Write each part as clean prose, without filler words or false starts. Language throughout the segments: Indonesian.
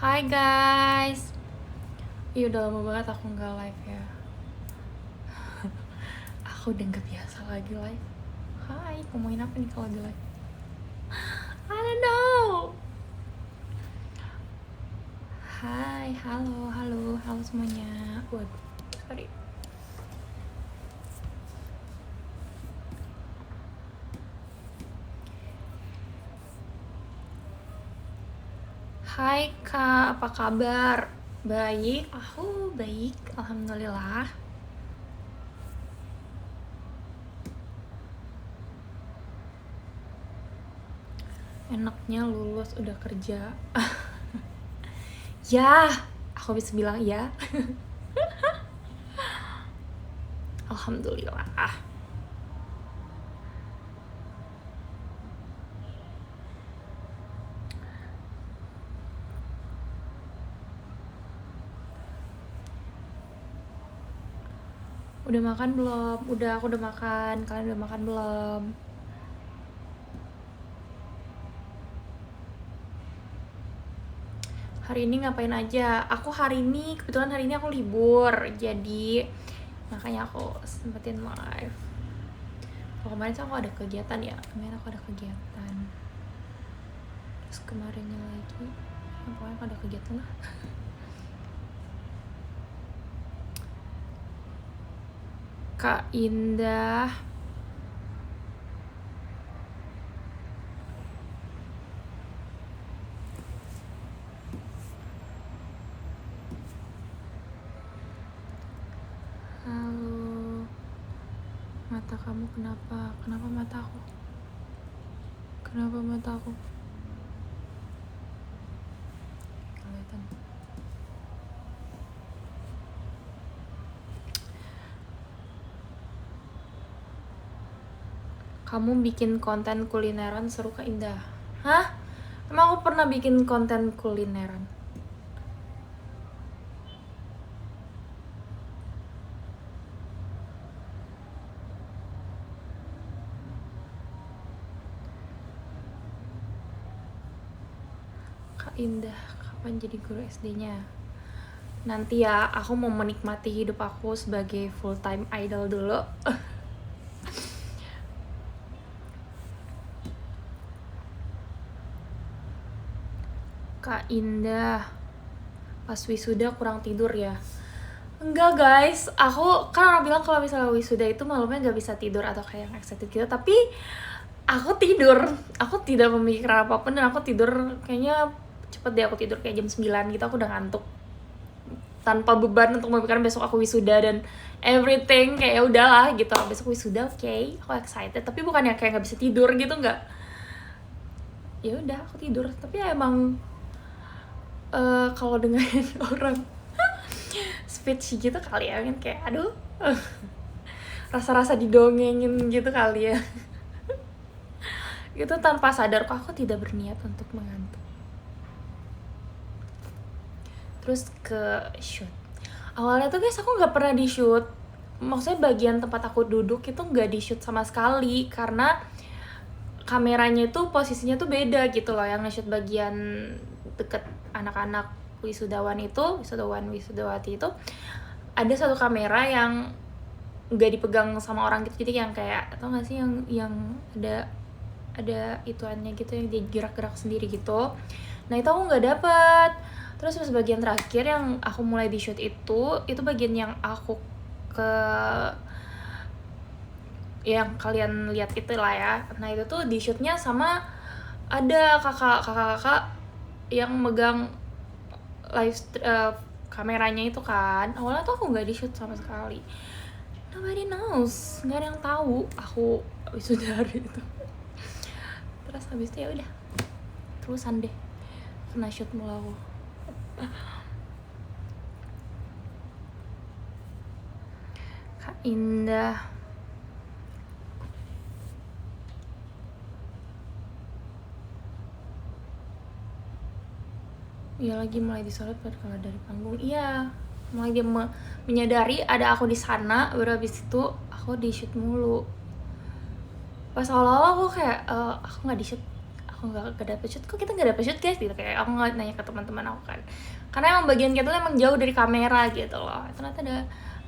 Hai guys. Ih, udah lama banget aku nggak live ya. Aku udah nggak biasa lagi live. Hai, ngomongin apa nih kalau di live? I don't know. Hai, halo semuanya. Waduh, sorry. Hai kak, apa kabar? Baik, aku baik, alhamdulillah. Enaknya lulus udah kerja. Ya, aku bisa bilang ya. Alhamdulillah. Udah makan belum? Udah, aku udah makan. Kalian udah makan belum? Hari ini ngapain aja? Aku hari ini, kebetulan hari ini aku libur. Jadi, makanya aku sempetin live. Kalau kemarin sih aku ada kegiatan ya. Kemarin aku ada kegiatan. Terus kemarinnya lagi. Ya, pokoknya aku ada kegiatan lah. Kak Indah. Halo. Mata kamu kenapa? Kenapa mata aku? Kenapa mata aku? Kelihatan. Kamu bikin konten kulineran seru Kak Indah. Hah? Emang aku pernah bikin konten kulineran? Kak Indah, kapan jadi guru SD-nya? Nanti ya, aku mau menikmati hidup aku sebagai full time idol dulu. Kak Indah, pas wisuda kurang tidur ya? Enggak guys, aku kan orang bilang kalau misalnya wisuda itu malamnya nggak bisa tidur atau kayak yang excited gitu, tapi aku tidur. Aku tidak memikirkan apapun dan aku tidur kayaknya cepet deh, aku tidur kayak jam 9 gitu, aku udah ngantuk. Tanpa beban untuk memikirkan besok aku wisuda dan everything, kayak ya udahlah gitu, besok wisuda, oke, aku excited, tapi bukan yang kayak nggak bisa tidur gitu, nggak. Ya udah, aku tidur, tapi ya emang kalau dengerin orang speech gitu kali ya, kan kayak aduh, rasa-rasa didongengin gitu kali ya. Itu tanpa sadar kok aku tidak berniat untuk mengantuk. Terus ke shoot. Awalnya tuh guys aku nggak pernah di shoot. Maksudnya bagian tempat aku duduk itu nggak di shoot sama sekali karena kameranya itu posisinya tuh beda gitu loh. Yang nge-shoot bagian deket anak-anak wisudawan itu, wisudawati itu ada satu kamera yang nggak dipegang sama orang gitu, jadi yang kayak tau gak sih yang ada ituannya gitu yang dia gerak-gerak sendiri gitu. Nah itu aku nggak dapet. Terus pas bagian terakhir yang aku mulai di shoot itu bagian yang aku ke yang kalian lihat itu lah ya. Nah itu tuh di shootnya sama ada kakak yang megang live kameranya itu kan. Awalnya tuh aku nggak di shoot sama sekali. Nobody knows, nggak ada yang tahu aku wisuda hari itu. Terus habis itu ya udah terusan deh kena shoot mulu aku. Kak Indah, iya lagi mulai disorot kalau dari panggung. Iya, mulai dia menyadari ada aku di sana. Baru habis itu aku di shoot mulu. Pas awal-awal aku kayak aku nggak di shoot, aku aku nggak dapet shoot, kok kita nggak dapet shoot guys gitu, kayak aku nggak nanya ke teman-teman aku kan, karena emang bagian kita emang jauh dari kamera gitu loh. Ternyata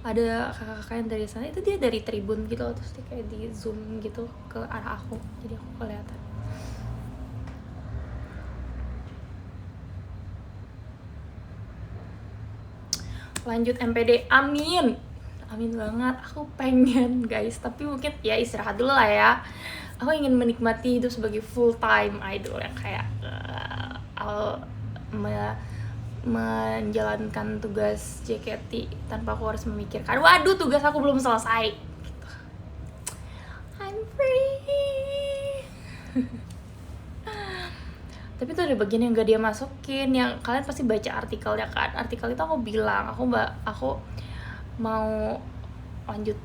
ada kakak-kakak yang dari sana, itu dia dari tribun gitu loh, terus dia kayak di zoom gitu ke arah aku, jadi aku kelihatan. Lanjut MPD, amin banget, aku pengen guys, tapi mungkin ya istirahat dulu lah ya. Aku ingin menikmati itu sebagai full time idol yang kayak menjalankan tugas JKT tanpa aku harus memikirkan, waduh tugas aku belum selesai gitu. I'm free. Tapi itu ada bagian yang gak dia masukin, yang kalian pasti baca artikelnya kan. Artikel itu aku bilang aku mau lanjut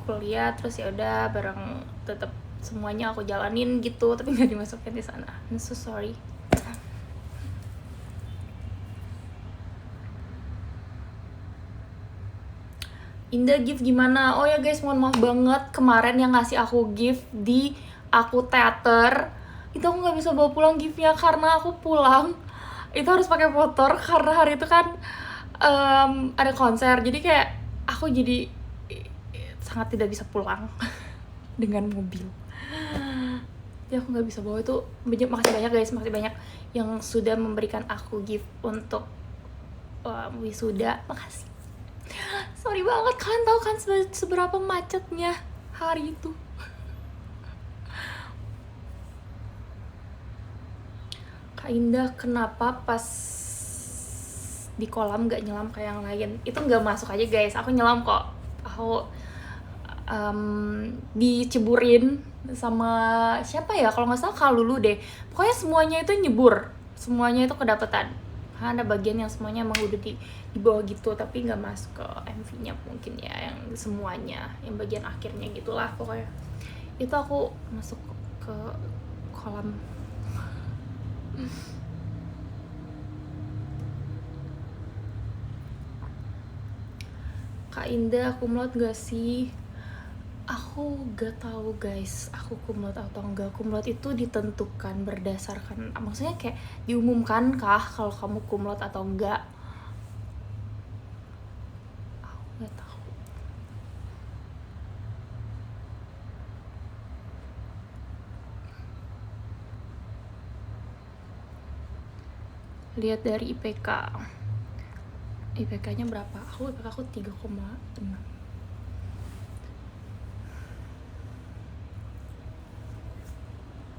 kuliah, terus ya udah bareng tetap semuanya aku jalanin gitu, tapi nggak dimasukin di sana. I'm so sorry. Indah gift gimana? Oh ya guys, mohon maaf banget kemarin yang ngasih aku gift di aku teater itu aku nggak bisa bawa pulang giftnya karena aku pulang itu harus pakai motor karena hari itu kan ada konser, jadi kayak aku jadi sangat tidak bisa pulang dengan mobil, jadi aku nggak bisa bawa itu. Makasih banyak guys, makasih banyak yang sudah memberikan aku gift untuk wisuda, makasih. Sorry banget, kalian tahu kan seberapa macetnya hari itu. Kak Indah, kenapa pas di kolam gak nyelam kayak yang lain? Itu gak masuk aja guys, aku nyelam kok. Aku diceburin sama siapa ya, kalau nggak salah Kak Lulu deh. Pokoknya semuanya itu nyebur, semuanya itu kedapetan. Ada bagian yang semuanya emang udah di bawah gitu, tapi nggak masuk ke MV-nya mungkin ya, yang semuanya, yang bagian akhirnya gitulah pokoknya. Itu aku masuk ke kolam. Kak Indah, kumlot gak sih? Aku gak tahu guys, aku kumlot atau enggak. Kumlot itu ditentukan berdasarkan, maksudnya kayak diumumkan kah kalau kamu kumlot atau enggak? Aku gak tahu. Lihat dari IPK. IPK-nya berapa? IPK aku 3,6.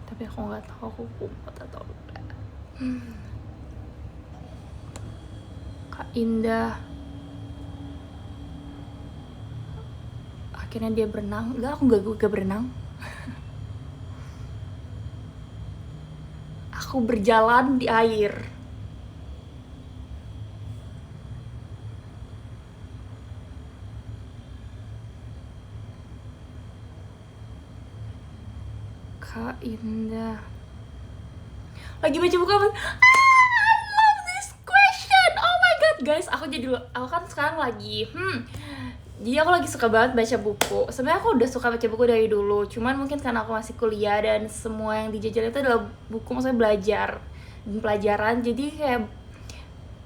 Tapi aku nggak tahu aku kumlot atau enggak. Kak Indah, akhirnya dia berenang. Enggak, aku nggak berenang. Aku berjalan di air. Kak Indah lagi baca buku apa? I love this question. Oh my god guys, aku kan sekarang lagi jadi aku lagi suka banget baca buku. Sebenarnya aku udah suka baca buku dari dulu, cuman mungkin karena aku masih kuliah dan semua yang dijajal itu adalah buku, maksudnya belajar dan pelajaran, jadi kayak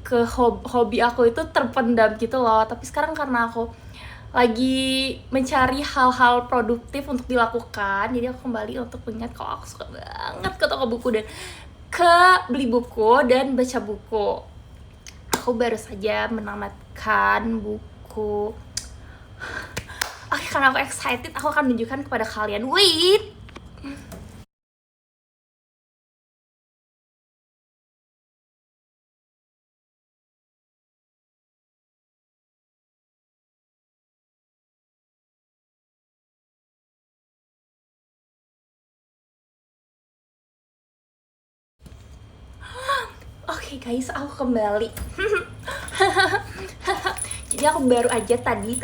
ke hobi aku itu terpendam gitu loh. Tapi sekarang karena aku lagi mencari hal-hal produktif untuk dilakukan, jadi aku kembali untuk mengingat kalau aku suka banget ke toko buku dan ke beli buku dan baca buku. Aku baru saja menamatkan buku. Oke, karena aku excited, aku akan menunjukkan kepada kalian. Wait. Oke guys, aku kembali. Jadi aku baru aja tadi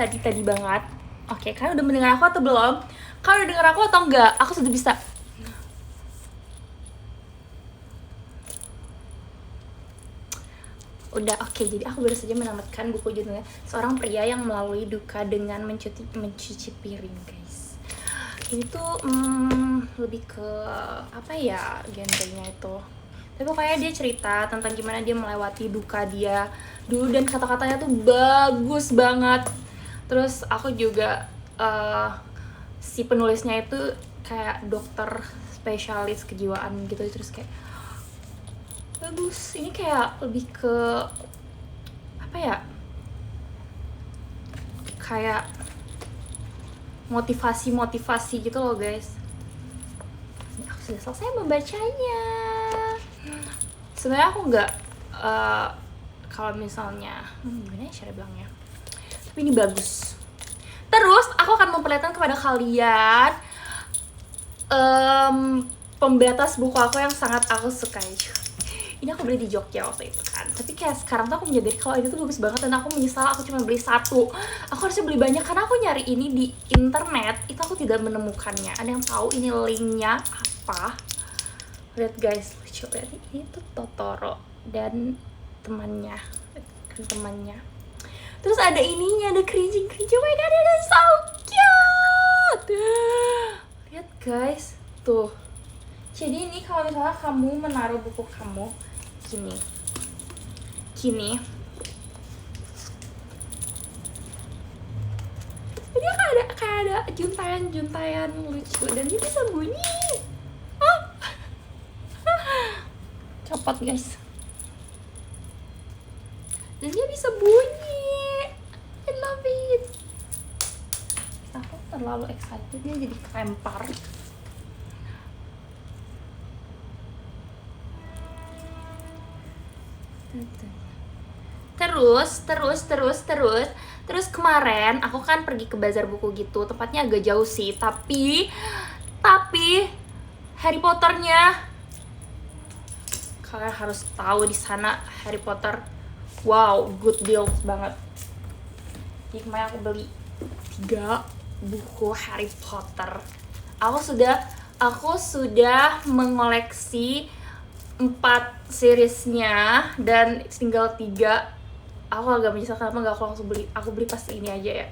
banget. Oke, kalian udah mendengar aku atau belum? Kalian udah dengar aku atau enggak? Aku sudah bisa. Udah, oke. Jadi aku baru saja menamatkan buku judulnya Seorang Pria yang Melalui Duka dengan Mencuci Piring, guys. Ini tuh lebih ke apa ya genrenya itu. Tapi pokoknya dia cerita tentang gimana dia melewati duka dia dulu, dan kata-katanya tuh bagus banget. Terus aku juga si penulisnya itu kayak dokter spesialis kejiwaan gitu, terus kayak bagus. Ini kayak lebih ke apa ya, kayak motivasi gitu loh guys. Aku sudah selesai membacanya. Sebenarnya aku nggak kalau misalnya gimana ya cara bilangnya, tapi ini bagus. Terus aku akan memperlihatkan kepada kalian pembatas buku aku yang sangat aku sukai. Ini aku beli di Jogja waktu itu kan, tapi kayak sekarang tuh aku menyadari kalau ini tuh bagus banget, dan aku menyesal aku cuma beli satu. Aku harusnya beli banyak karena aku nyari ini di internet itu aku tidak menemukannya. Ada yang tahu ini linknya apa? Lihat guys, lucu banget. Ini tuh Totoro dan temannya. Terus ada ininya, ada kerincing. Oh my god, ada so cute. Lihat guys, tuh. Jadi ini kalau misalnya kamu menaruh buku kamu gini. Dia kayak ada juntayan lucu, dan dia bisa bunyi. Copot guys. Dan dia bisa bunyi. I love it. Aku terlalu excited, dia jadi kelempar. Terus kemarin aku kan pergi ke bazar buku gitu, tempatnya agak jauh sih, tapi Harry Potternya kalian harus tahu di sana. Harry Potter, wow, good deal banget. Jadi kemarin aku beli 3 buku Harry Potter. Aku sudah mengoleksi 4 seriesnya, dan tinggal 3. Aku agak menyesal kenapa gak aku langsung beli. Aku beli pas ini aja ya.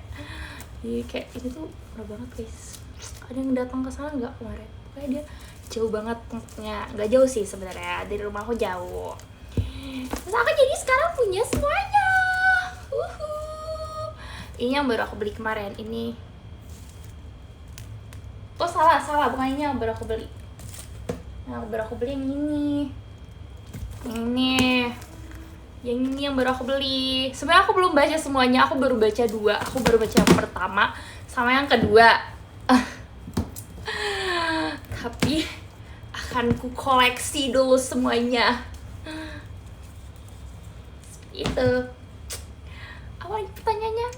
Jadi kayak ini tuh murah banget guys. Ada yang datang ke sana nggak kemarin? Pokoknya dia jauh banget tempatnya. Nggak jauh sih sebenarnya, dari rumah aku jauh. Terus aku jadi sekarang punya semuanya. Ini yang baru aku beli kemarin. Ini salah, bukan ini yang baru aku beli. Yang baru aku beli yang ini. Yang ini yang baru aku beli. Sebenarnya aku belum baca semuanya, aku baru baca 2. Aku baru baca yang pertama sama yang kedua. Tapi akan ku koleksi dulu semuanya. Seperti itu. Apa lagi pertanyaannya?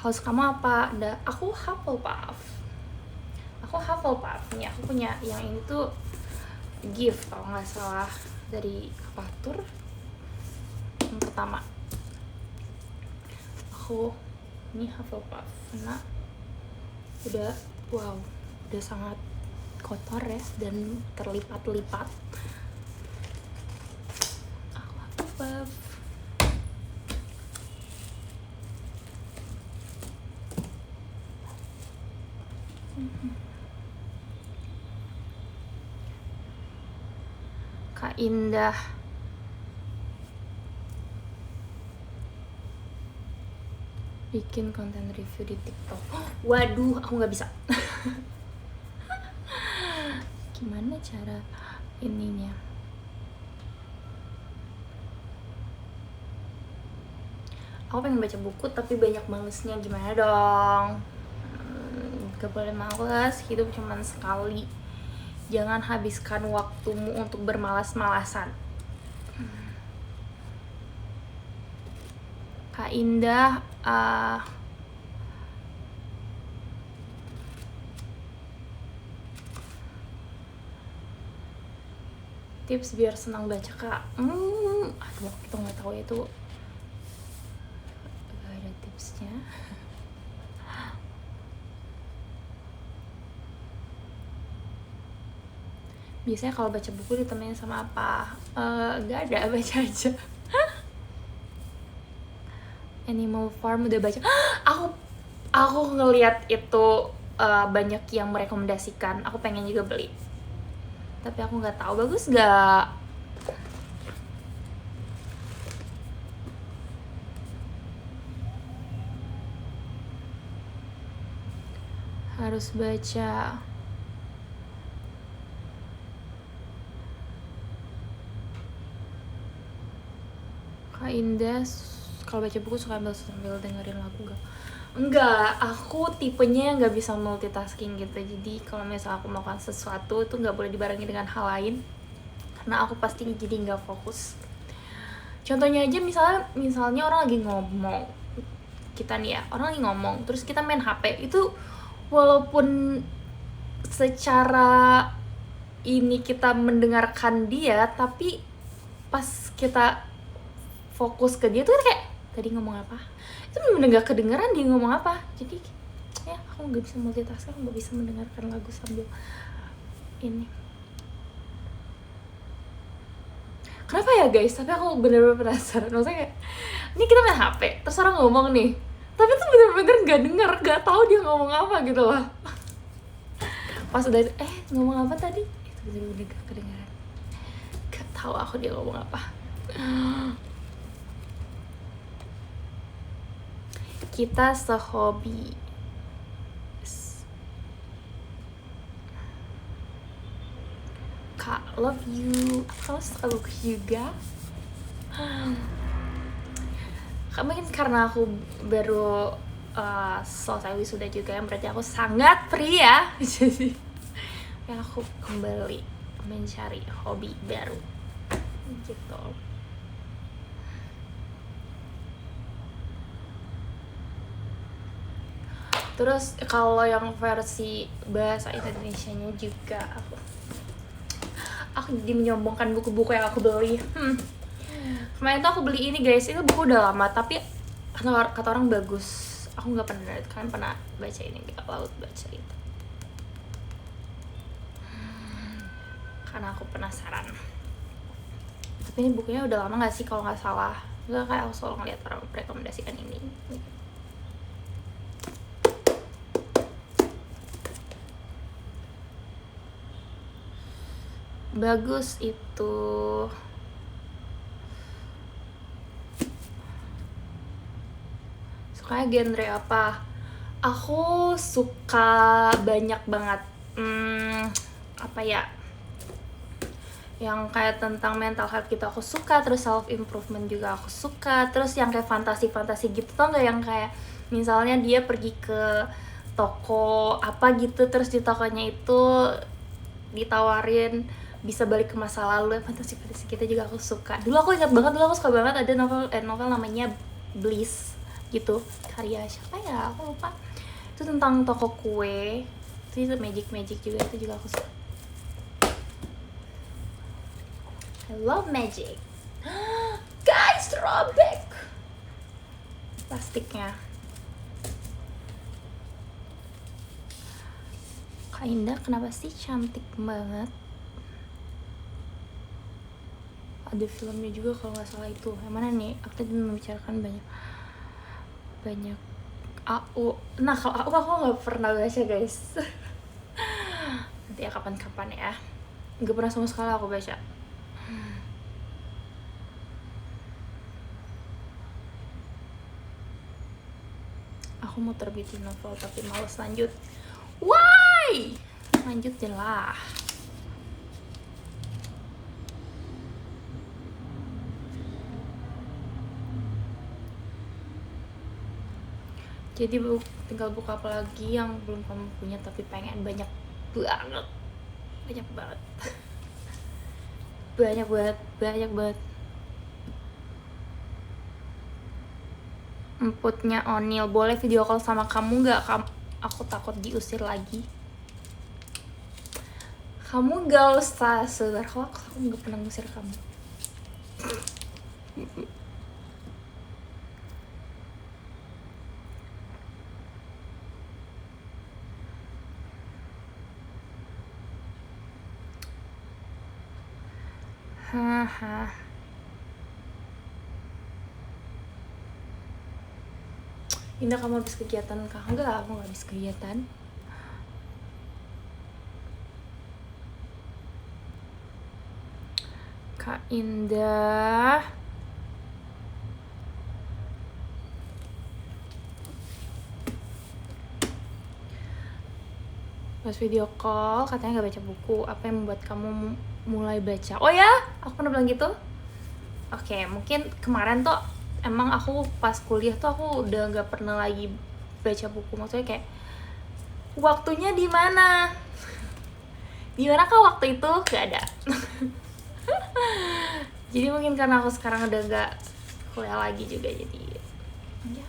House kamu apa? Aku Hufflepuff. Nih aku punya yang ini tuh gift kalau nggak salah dari Apatur yang pertama. Aku ini Hufflepuff karena udah sangat kotor ya dan terlipat-lipat. Aku Hufflepuff. Kak Indah, bikin konten review di TikTok. Waduh, aku nggak bisa. Gimana cara ininya? Aku pengen baca buku tapi banyak malesnya, gimana dong? Gak boleh males, hidup cuma sekali. Jangan habiskan waktumu untuk bermalas-malasan. Kak Indah, tips biar senang baca Kak. Aduh, kita nggak tahu itu. Gak ada tipsnya. Biasanya kalau baca buku ditemenin sama apa? Gak ada, baca aja. Animal Farm udah baca. aku ngelihat itu banyak yang merekomendasikan, aku pengen juga beli, tapi aku nggak tahu bagus nggak. Harus baca. Kak Indah kalau baca buku suka sambil dengerin lagu gak? Enggak, aku tipenya yang nggak bisa multitasking gitu. Jadi kalau misalnya aku melakukan sesuatu itu nggak boleh dibarengi dengan hal lain, karena aku pasti jadi nggak fokus. Contohnya aja misalnya orang lagi ngomong, kita nih ya, orang lagi ngomong terus kita main HP, itu walaupun secara ini kita mendengarkan dia, tapi pas kita fokus ke dia tuh kayak tadi ngomong apa, itu bener-bener gak kedengeran dia ngomong apa. Jadi ya aku nggak bisa multitasking, aku nggak bisa mendengarkan lagu sambil ini. Kenapa ya guys? Tapi aku bener-bener penasaran. Maksudnya kayak ini kita main HP terus orang ngomong nih, tapi tuh bener-bener nggak dengar, nggak tahu dia ngomong apa gitu loh. Pas udah ngomong apa tadi, itu bener-bener gak kedengeran, gak tahu aku dia ngomong apa. Kita sehobi. Kak, love you. Aku suka juga. Mungkin karena aku baru selesai wisuda juga, yang berarti aku sangat free ya. Jadi ya aku kembali mencari hobi baru gitu. Terus kalau yang versi bahasa Indonesianya juga aku jadi menyombongkan buku-buku yang aku beli. Kemarin tuh aku beli ini guys, itu buku udah lama tapi kata orang bagus. Aku nggak pernah, kalian pernah baca ini nggak? Laut baca itu karena aku penasaran. Tapi ini bukunya udah lama nggak sih kalau nggak salah? Nggak, kayak aku selalu ngeliat orang merekomendasikan ini. Bagus itu. Sukanya genre apa? Aku suka banyak banget. Apa ya? Yang kayak tentang mental health gitu aku suka, terus self improvement juga aku suka, terus yang kayak fantasi gitu tuh nggak, yang kayak misalnya dia pergi ke toko apa gitu, terus di tokonya itu ditawarin bisa balik ke masa lalu, fantasi gitu juga aku suka. Dulu aku ingat banget, dulu aku suka banget ada novel namanya Bliss gitu, karya siapa ya aku lupa, itu tentang toko kue, itu magic juga, itu juga aku suka. I love magic. Guys, throwback plastiknya. Kak Indah kenapa sih cantik banget? Ada filmnya juga kalau nggak salah itu. Yang mana nih? Aku tadi membicarakan banyak AU. Nah kalau AU aku nggak pernah baca guys. Nanti ya kapan-kapan ya. Nggak pernah sama sekali aku baca. Aku mau terbitin novel tapi males lanjut. Why? Lanjutin lah. Jadi tinggal buka apa lagi yang belum kamu punya tapi pengen? Banyak banget. Banyak banget. Emputnya Onil, boleh video call sama kamu nggak? Aku takut diusir lagi. Kamu gak usah sebar hoax, aku nggak pernah ngusir kamu. Indah, kamu habis kegiatan kah? Enggak, aku nggak habis kegiatan. Kak Indah, pas video call katanya nggak baca buku. Apa yang membuat kamu mulai baca? Oh ya, aku pernah bilang gitu. Oke, mungkin kemarin tuh emang aku pas kuliah tuh aku udah nggak pernah lagi baca buku. Maksudnya kayak waktunya di mana? Di mana kah waktu itu? Gak ada. Jadi mungkin karena aku sekarang udah nggak kuliah lagi juga, jadi ya.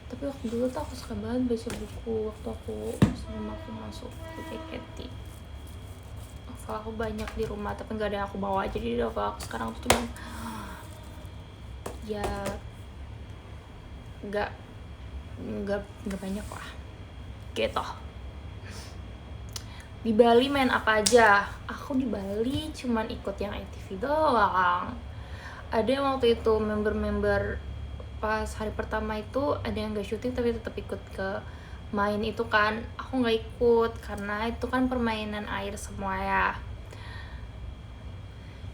Tapi waktu dulu tuh aku suka banget baca buku waktu aku sebelum aku masuk ke JKT. Novel aku banyak di rumah tapi nggak ada yang aku bawa, jadi novel aku sekarang tuh cuma ya nggak banyak lah gitu. Di Bali main apa aja? Aku di Bali cuman ikut yang ATV doang. Ada yang waktu itu member-member pas hari pertama itu ada yang gak syuting tapi tetap ikut ke main itu kan. Aku nggak ikut karena itu kan permainan air semua ya.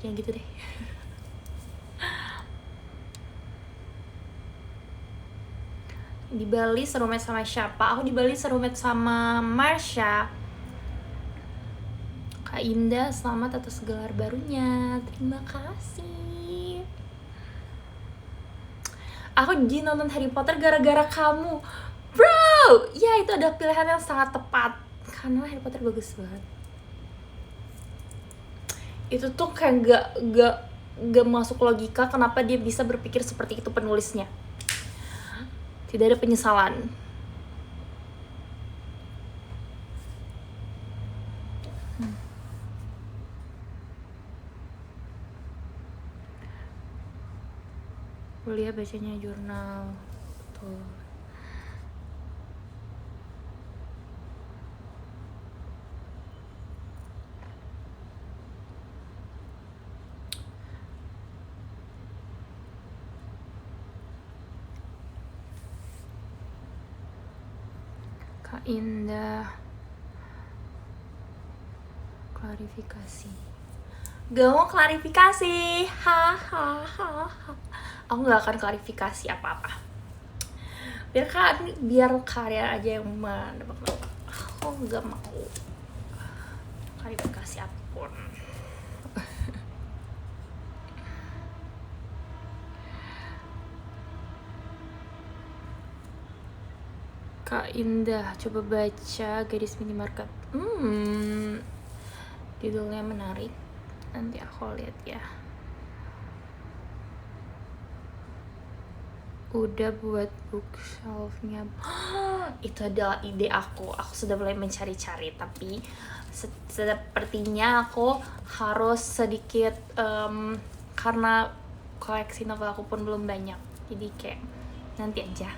Yang gitu deh. Di Bali serumet sama siapa? Aku di Bali serumet sama Marsha. Kak Indah, selamat atas gelar barunya. Terima kasih. Aku jadi nonton Harry Potter gara-gara kamu, bro. Ya, itu ada pilihan yang sangat tepat karena Harry Potter bagus banget. Itu tuh kayak gak masuk logika kenapa dia bisa berpikir seperti itu penulisnya. Tidak ada penyesalan. Kuliah bacanya jurnal. Betul. Kak Indah, klarifikasi. Gak mau klarifikasi. Hahaha. Aku gak akan klarifikasi apa-apa. Biar kalian aja yang menebak-nebak. Aku gak mau klarifikasi apapun. Kak Indah, coba baca Gadis Minimarket. Judulnya menarik. Nanti aku lihat ya. Udah buat bookshelfnya. Itu adalah ide aku. Aku sudah mulai mencari-cari, tapi sepertinya aku harus sedikit karena koleksi novel aku pun belum banyak, jadi kayak nanti aja.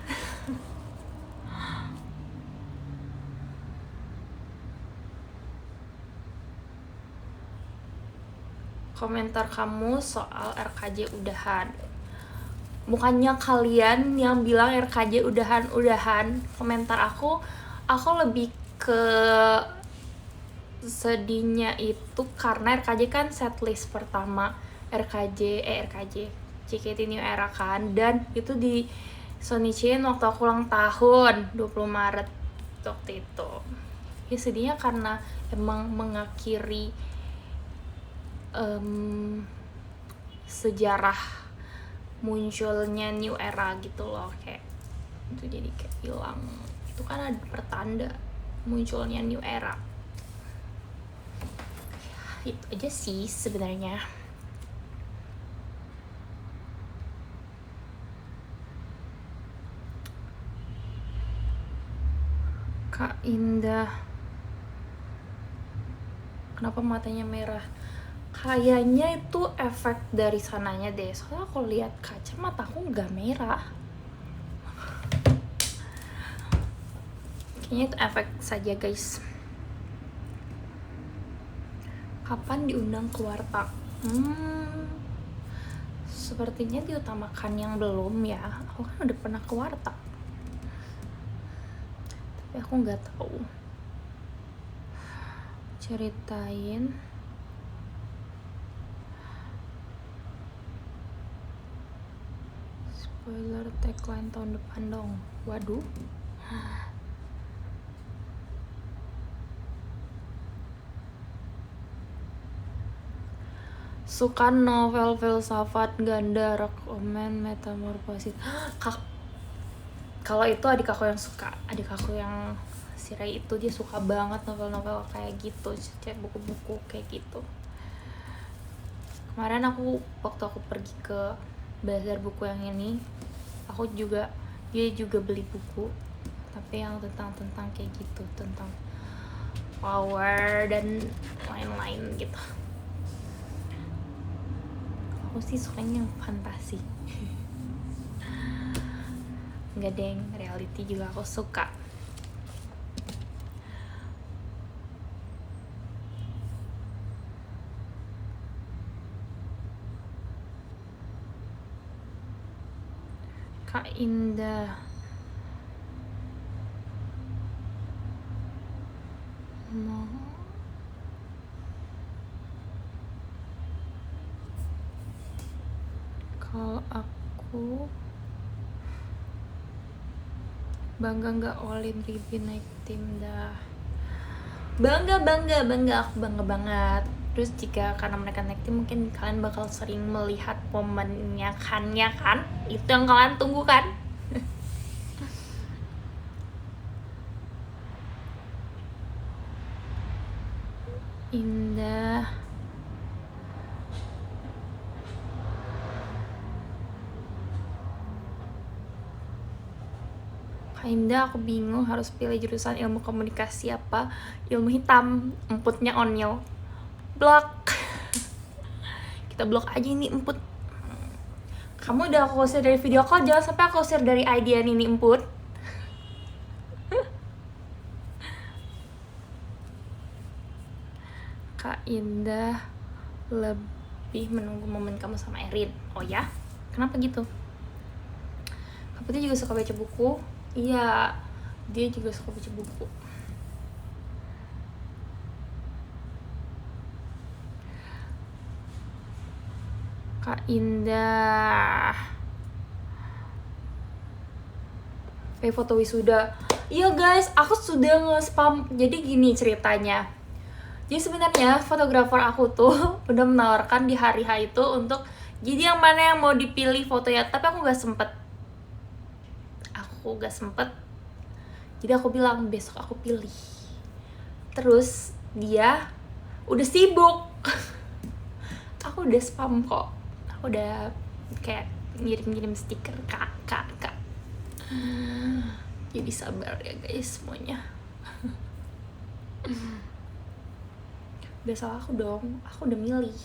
Komentar kamu soal RKJ udahan. Bukannya kalian yang bilang RKJ udahan. Komentar aku lebih ke sedihnya itu karena RKJ kan setlist pertama RKJ JKT New Era kan, dan itu di Sonichiin waktu aku ulang tahun 20 Maret waktu itu. Ya sedihnya karena emang mengakhiri sejarah munculnya New Era gitu loh, kayak itu jadi kayak hilang. Itu kan ada pertanda munculnya New Era. Ya, itu aja sih sebenarnya. Kak Indah, kenapa matanya merah? Kayaknya itu efek dari sananya deh, soalnya aku lihat kaca mataku nggak merah. Kayaknya itu efek saja guys. Kapan diundang ke Warteg? Sepertinya diutamakan yang belum ya. Aku kan udah pernah ke warteg, tapi aku nggak tahu. Ceritain spoiler tagline tahun depan dong. Waduh. Suka novel filsafat ganda, rekomen metamorfosis. Kalau itu adik aku yang suka, adik aku yang si Ray itu, dia suka banget novel-novel kayak gitu, kayak buku-buku kayak gitu. Kemarin waktu aku pergi ke bazar buku yang ini, dia juga beli buku, tapi yang tentang kayak gitu, tentang power dan lain-lain gitu. Aku sih sukanya yang fantasi. Enggak deng, reality juga aku suka. Kak Indah mau kalau aku bangga nggak Olin Ribi naik tim dah. Bangga, aku bangga banget. Terus jika karena mereka naik tim, mungkin kalian bakal sering melihat momennya kan, ya kan? Itu yang kalian tunggu kan? Indah Kak Indah, aku bingung harus pilih jurusan ilmu komunikasi apa ilmu hitam. Emputnya Onyil. Blok. Kita blok aja ini emput. Kamu udah aku usir dari video call, jangan sampai aku usir dari idea ini emput. Kak Indah lebih menunggu momen kamu sama Erin. Oh ya? Kenapa gitu? Kak Putih juga suka baca buku. Iya, dia juga suka baca buku. Kak Indah foto wisuda. Iya guys, aku sudah nge-spam. Jadi gini ceritanya. Jadi sebenarnya fotografer aku tuh udah menawarkan di hari H itu untuk jadi yang mana yang mau dipilih fotonya, tapi aku gak sempet. Jadi aku bilang besok aku pilih. Terus dia udah sibuk. Aku udah spam kok. Aku udah kayak ngirim stiker kak. Jadi sabar ya guys semuanya. Udah salah aku dong, aku udah milih.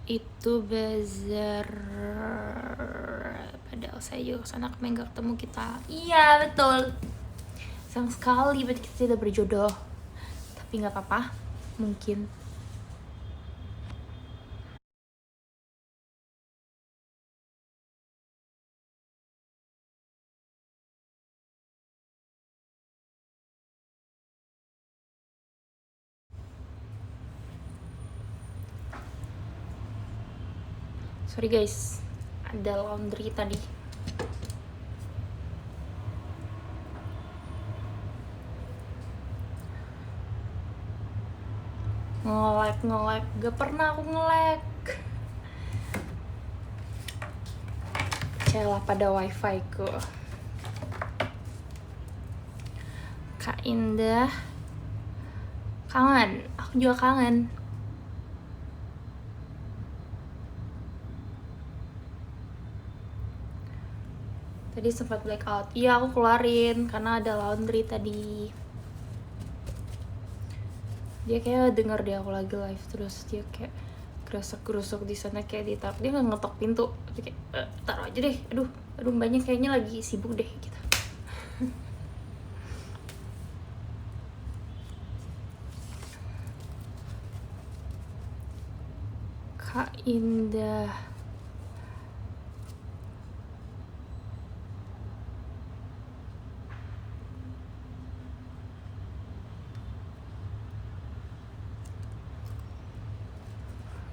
Itu bazar, padahal saya juga kesana kemarin gak ketemu kita. Iya betul, sayang sekali berarti kita tidak berjodoh. Tapi gak apa-apa, mungkin. Sorry guys, ada laundry tadi. Nge-lag, gak pernah aku nge-lag. Celah pada wifi ku. Kak Indah kangen, aku juga kangen. Tadi sempat blackout. Iya, aku keluarin karena ada laundry tadi. Dia kayak denger dia aku lagi live, terus dia kayak gerusuk di sana kayak ditaruh. Dia nggak ngetok pintu, tapi kayak taruh aja deh. Aduh mbaknya kayaknya lagi sibuk deh gitu. Indah.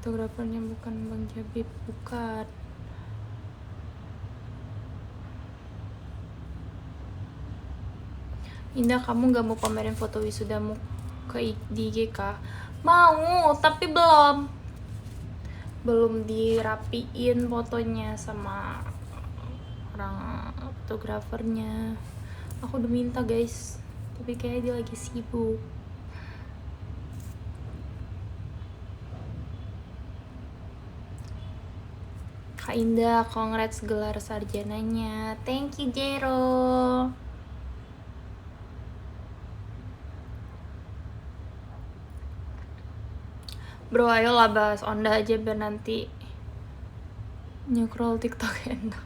Fotografernya bukan Bang Jabib, bukan. Indah, kamu gak mau pamerin foto wisudamu di IG kah? Mau, tapi belum dirapiin fotonya sama orang fotografernya. Aku udah minta guys, tapi kayaknya dia lagi sibuk. Kak Indah, congrats gelar sarjananya. Thank you Jero. Bro, ayolah bahas Onda aja biar nanti nge-scroll TikTok enak.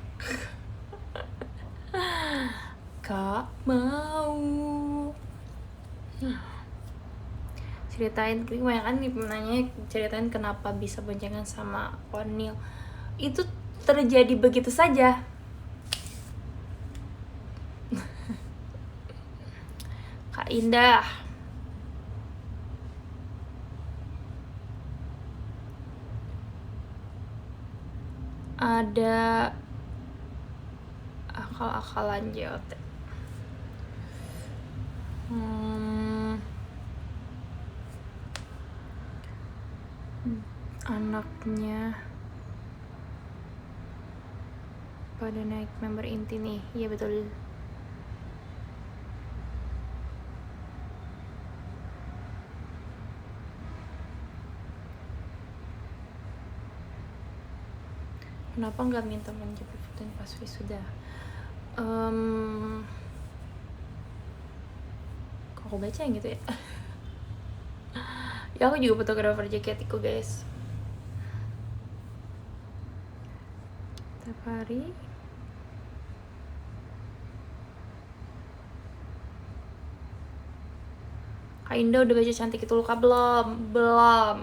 Kak mau ceritain, kebanyakan nih nanya ceritain kenapa bisa boncengan sama Onil. Itu terjadi begitu saja. Kak Indah, ada akal-akalan JOT. Anaknya pada naik member inti nih. Iya betul. Kenapa nggak minta menjepit fotoin pas wisuda? Kok aku baca yang gitu ya? Ya aku juga fotografer jaketiku guys. Tiap hari Kak Indah udah baca Cantik Itu Luka belum? Belum.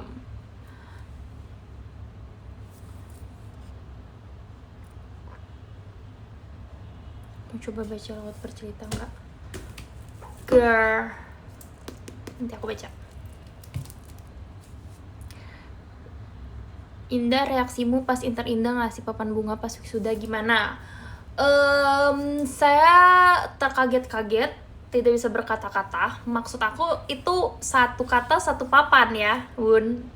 Mau coba baca lewat bercerita nggak? Girl, nanti aku baca. Indah, reaksimu pas Inter Indah ngasih papan bunga pas wisuda gimana? Saya terkaget-kaget, tidak bisa berkata-kata. Maksud aku itu satu kata satu papan ya, Bun.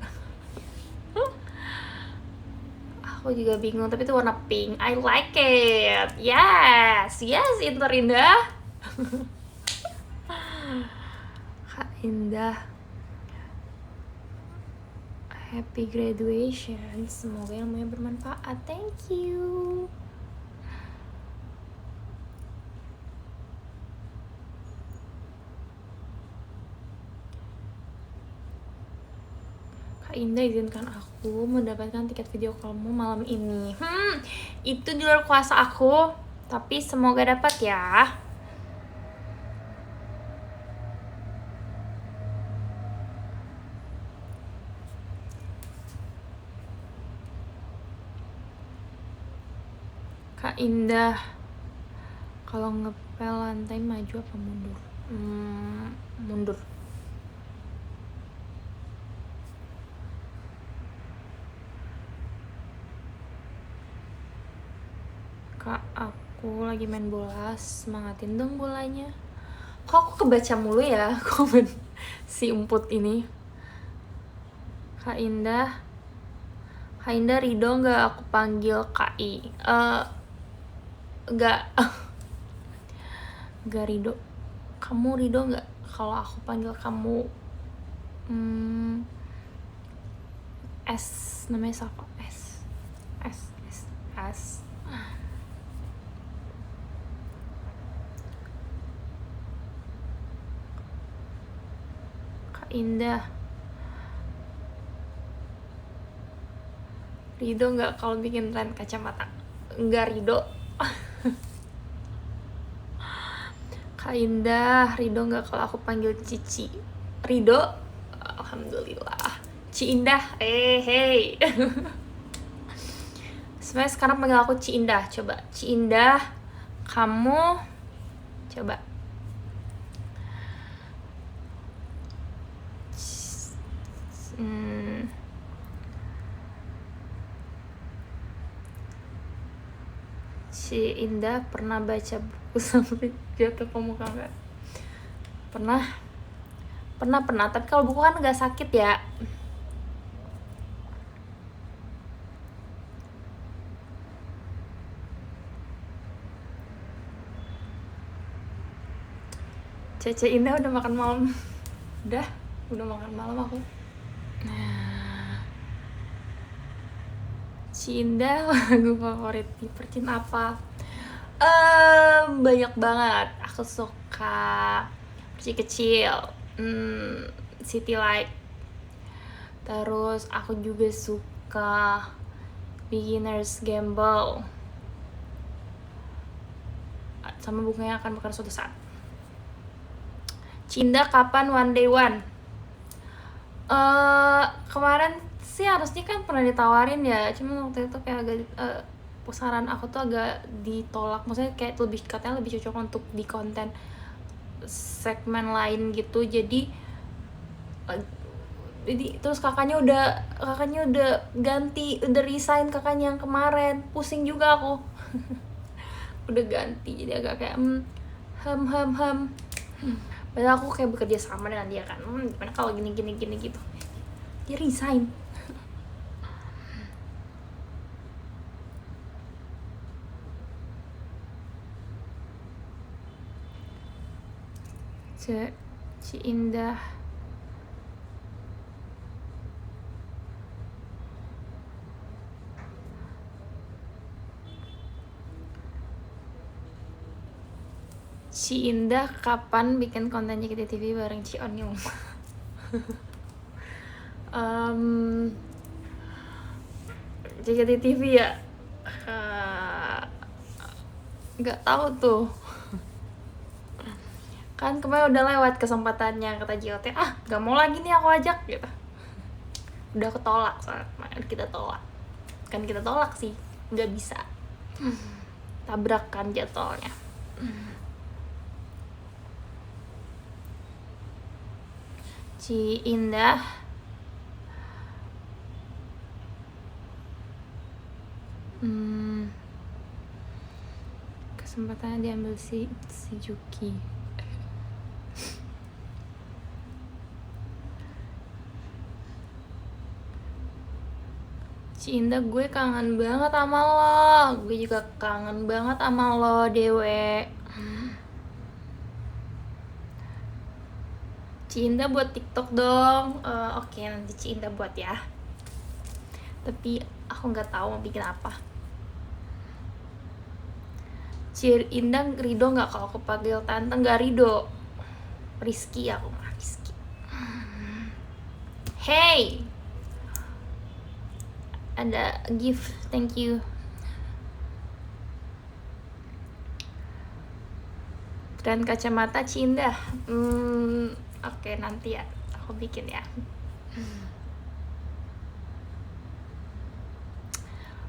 Aku juga bingung, tapi itu warna pink. I like it. Yes, Inter Indah. Kak Indah, happy graduation. Semoga ilmunya bermanfaat. Thank you. Kak Indah, izinkan aku mendapatkan tiket video callmu malam ini. Itu di luar kuasa aku, tapi semoga dapat ya. Kak Indah, kalau ngepel lantai maju apa mundur? Mundur. Kak, aku lagi main bola, semangatin dong bolanya. Kok aku kebaca mulu ya komen si Emput ini. Kak Indah, Ridho nggak aku panggil KI? Nggak Ridho. Kamu Ridho nggak kalau aku panggil kamu S? Namanya siapa? S. Kak Indah, Ridho nggak kalau bikin tren kacamata? Nggak Ridho. Kak Indah, Ridho nggak kalau aku panggil Cici? Ridho, alhamdulillah. Ci Indah, hey. Sebenarnya sekarang panggil aku Ci Indah. Coba Ci Indah, kamu coba. Ci Indah pernah baca buku sampai jatuh ke muka nggak? Pernah, tapi kalau buku kan nggak sakit ya. Cece Indah udah makan malam. udah makan malam aku. Nah, Ci Indah lagu favorit di Percin apa? Banyak banget. Aku suka Perci Kecil, City Light. Terus aku juga suka Beginner's Gamble. Sama bukunya akan bukan suatu saat. Cinda kapan One Day One? Kemarin sih harusnya kan pernah ditawarin ya, cuma waktu itu kayak agak saran aku tuh agak ditolak. Maksudnya kayak katanya lebih cocok untuk di konten segmen lain gitu. Jadi terus kakaknya udah ganti, udah resign kakaknya yang kemarin. Pusing juga aku. Udah ganti, jadi agak kayak padahal aku kayak bekerja sama dengan dia kan, gimana kalau gini gitu. Dia resign. Ci Indah, Ci Indah kapan bikin konten JKT TV bareng Ci Onyung? JKT TV ya, nggak tahu tuh. Kan kemarin udah lewat kesempatannya, kata JOT, nggak mau lagi nih aku ajak gitu. Udah ketolak soalnya, kita tolak sih, nggak bisa. Tabrakan jadwalnya. Ci Indah, kesempatannya diambil si Juki. Ci Indah, gue kangen banget sama lo. Gue juga kangen banget sama lo, Dewe. Ci Indah buat TikTok dong. Oke, nanti Ci Indah buat ya. Tapi aku nggak tahu mau bikin apa. Ci Indah Rido nggak kalau aku panggil tante? Nggak Rido, Rizky aku mah, Rizky. Hey, ada gift, thank you. Dan kacamata Ci Indah, oke, nanti ya aku bikin ya.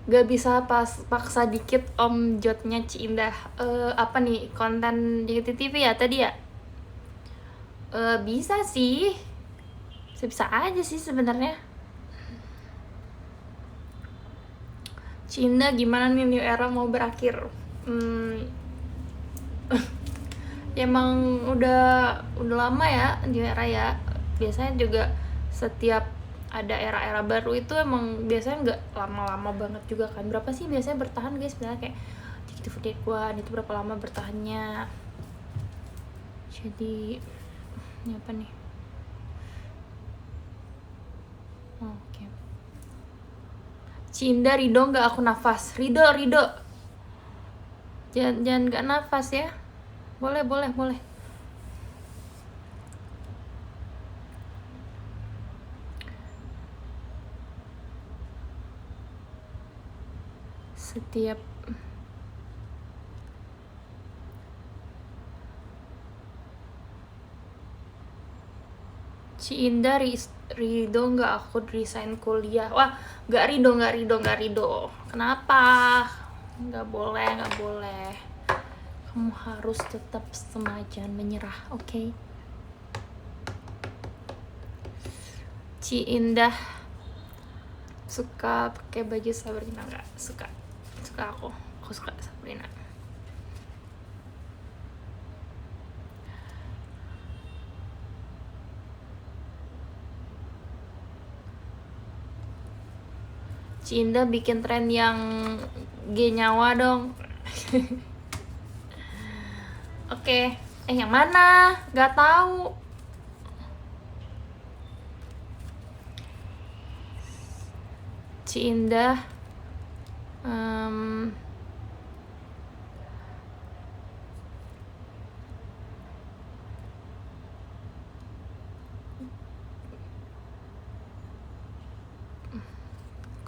Gak bisa paksa dikit om jotnya Ci Indah. Apa nih, konten di TV ya tadi ya? Bisa sih, bisa aja sih sebenarnya. Ci Indah, gimana nih new era mau berakhir? Ya emang udah lama ya new era ya. Biasanya juga setiap ada era-era baru itu emang biasanya nggak lama-lama banget juga kan. Berapa sih biasanya bertahan guys? Sebenarnya kayak JKT48 itu berapa lama bertahannya? Jadi ini apa nih? Oke. Ci Indah, Rido nggak aku nafas. Rido jangan nggak nafas ya. Boleh. Setiap Ci Indah Ridho nggak aku resign kuliah? Wah, nggak ridho. Kenapa? Nggak boleh. Kamu harus tetap semangat, jangan menyerah, oke? Okay? Ci Indah suka pakai baju Sabrina nggak? Suka aku suka Sabrina. Ci Indah bikin tren yang G nyawa dong. Oke. Yang mana? Gak tahu. Ci Indah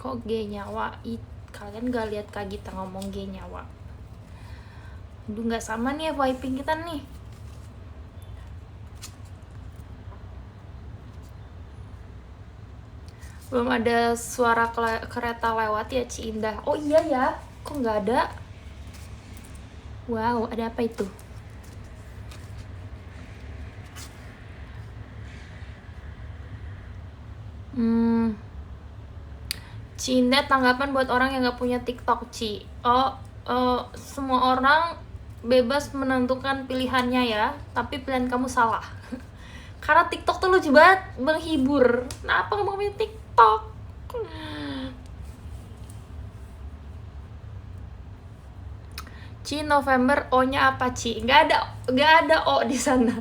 kok G nyawa? Kalian gak lihat Kak Gita ngomong G nyawa? Aduh, gak sama nih vibing kita nih. Belum ada suara kereta lewat ya Ci Indah. Oh iya ya, kok gak ada? Wow, ada apa itu? Ci Indah, tanggapan buat orang yang gak punya TikTok, Ci. Semua orang bebas menentukan pilihannya ya, tapi pilihan kamu salah. Karena TikTok tuh lucu banget, menghibur. Kenapa kamu punya TikTok? Ci, November O-nya apa, Ci? Gak ada O di sana.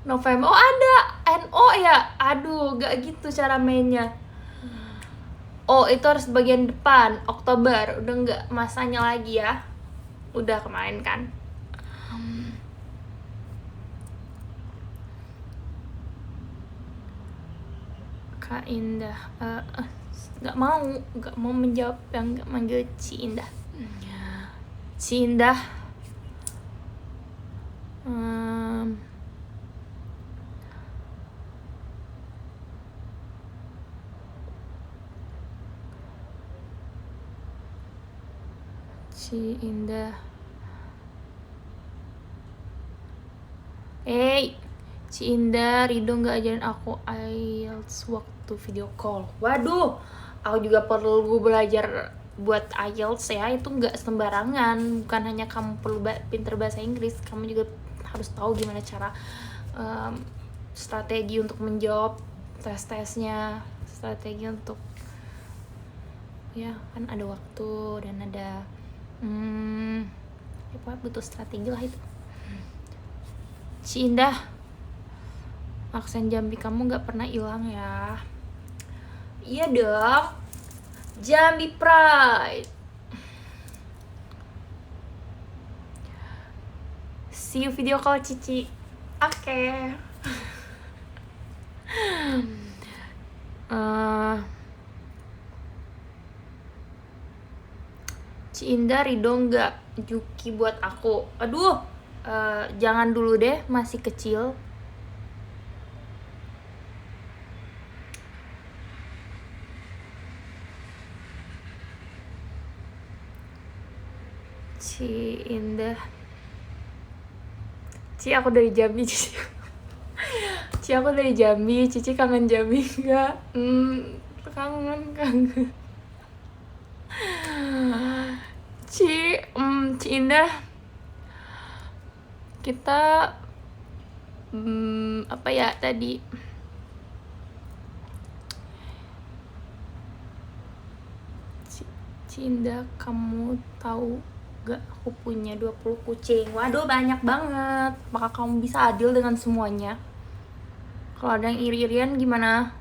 November, oh ada NO ya? Aduh, gak gitu cara mainnya. Oh, itu harus bagian depan, Oktober. Udah nggak masanya lagi ya. Udah kemarin kan. Kak Indah, nggak mau menjawab yang nggak manggil Ci Indah. Ci Indah, Ci Indah. Ci Indah, Ridho nggak ajarin aku IELTS waktu video call. Waduh, aku juga perlu belajar buat IELTS ya. Itu nggak sembarangan. Bukan hanya kamu perlu pinter bahasa Inggris, kamu juga harus tahu gimana cara strategi untuk menjawab tes-tesnya, strategi untuk ya kan ada waktu dan ada ya butuh strategi lah itu. Ci Indah, aksen Jambi kamu nggak pernah hilang ya. Iya dong, Jambi Pride. See you video call Cici. Oke. Ci Indah, Ridho nggak Juki buat aku? Aduh, jangan dulu deh, masih kecil. Ci Indah, Ci aku dari Jambi, Cici. Ci aku dari Jambi, Cici kangen Jambi nggak? Kangen. Ci Indah, kita apa ya tadi? Ci Indah, kamu tahu gak aku punya 20 kucing? Waduh, banyak banget. Apakah kamu bisa adil dengan semuanya? Kalau ada yang iri-irian gimana?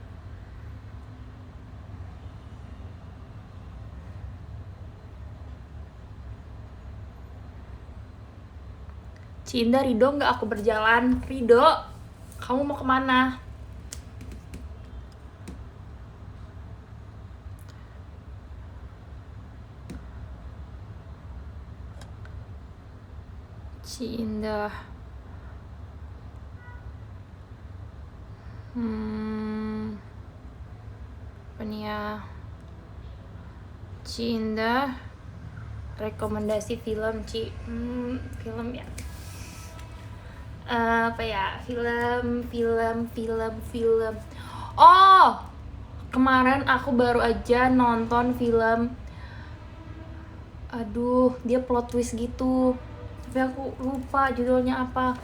Ci Indah, Ridho nggak aku berjalan? Ridho, kamu mau kemana? Ci Indah, Apa nih ya? Ci Indah rekomendasi film Ci. Film ya. Apa ya? Film. Oh, kemarin aku baru aja nonton film. Aduh, dia plot twist gitu. Tapi aku lupa judulnya apa.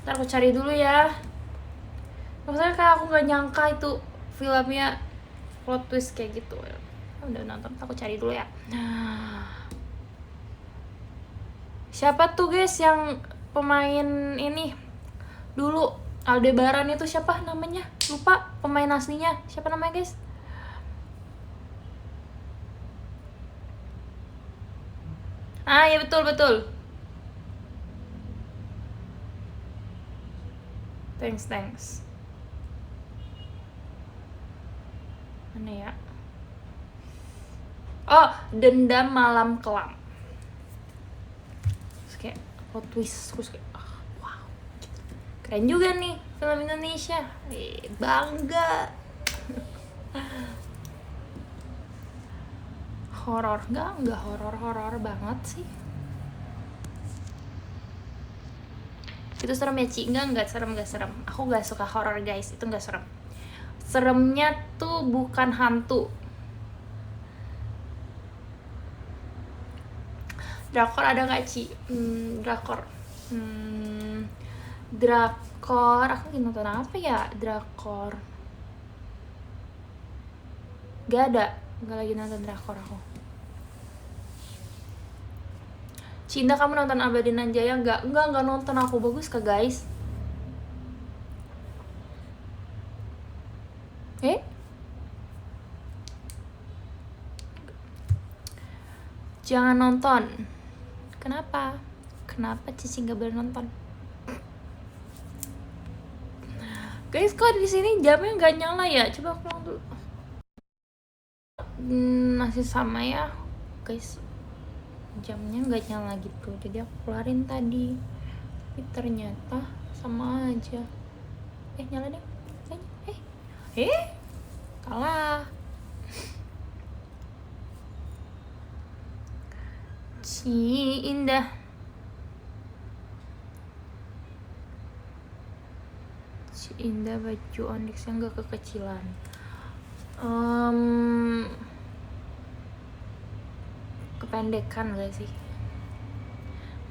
Ntar aku cari dulu ya. Maksudnya kayak aku gak nyangka itu filmnya plot twist kayak gitu. Udah nonton, aku cari dulu ya. Siapa tuh guys yang pemain ini dulu Aldebaran itu, siapa namanya? Lupa pemain aslinya. Siapa namanya guys? Ah ya, betul. Thanks. Mana ya? Oh, Dendam Malam Kelam. Terus kayak plot twist, terus kayak wow, keren juga nih film Indonesia. Bangga. Horor enggak horor banget sih. Itu serem ya Ci? Enggak serem. Aku gak suka horor guys, itu gak serem. Seremnya tuh bukan hantu. Drakor ada gak Ci? Drakor aku lagi nonton apa ya? Drakor gak lagi nonton drakor aku. Cinta, kamu nonton Abadi Nan Jaya? Enggak nonton aku. Bagus kah guys? Jangan nonton. Kenapa Cici nggak boleh nonton? Guys, kok di sini jamnya nggak nyala ya? Coba aku ulang dulu. Masih sama ya guys, jamnya nggak nyala gitu. Jadi aku keluarin tadi, tapi ternyata sama aja. Nyala deh. Kalah. Ci Indah baju onyx yang gak kekecilan. Kependekan gak sih?